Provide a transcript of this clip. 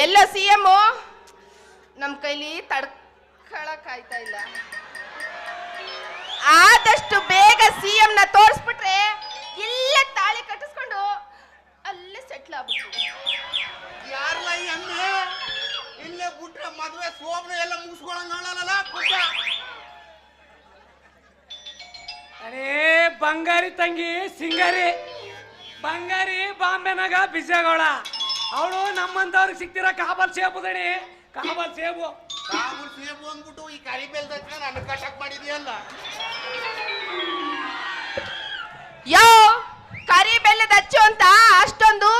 ಎಲ್ಲೋ CM ನಮ್ ಕೈಲಿ ತಡ್ಕೊಳಕ್ ಆಯ್ತಾ ಇಲ್ಲ. ಆದಷ್ಟು ಬೇಗ CM ನ ತೋರಿಸ್ಬಿಟ್ರೆ ಇಲ್ಲೇ ತಾಳಿ ಕಟ್ಟಿಸ್ಕೊಂಡು ಅಲ್ಲೇ ಸೆಟ್ಲ್ ಆಗ್ಬಿಟ್ಟು. ಯಾರಲ್ಲ ಈ ಅಮ್ಮೆ ಇಲ್ಲೇ ಬಿಟ್ರೆ ಮದುವೆ ಸೋಬ್ನ ಎಲ್ಲ ಮುಗಿಸ್ಕೊಳಂಗ ನೋಡಲ್ಲ ಪುಟ್ಟ. ಅರೇ ಬಂಗಾರಿ ತಂಗಿ ಸಿಂಗಾರಿ, ಬಂಗಾರಿ ಬಾಂಬೆನಾಗ ಬಿಜಾಗೋಳ. ಅವಳು ನಮ್ಮಂತವ್ರಿಗೆ ಸಿಕ್ತಿರ ಕಾಬಲ್ ಸೇಬು ದಣಿ, ಕಾಬಲ್ ಸೇಬು. ಕಾಬೂಲ್ ಸೇಬು ಅಂದ್ಬಿಟ್ಟು ಈ ಕರಿಬೇಲ್ ನನ್ನ ಕಟಕ್ ಮಾಡಿದ್ಯಲ್ಲ. ಯೋ ಕರಿ ಬೆಲ್ಲದ ಅಚ್ಚು ಅಂತ ಅಷ್ಟೊಂದು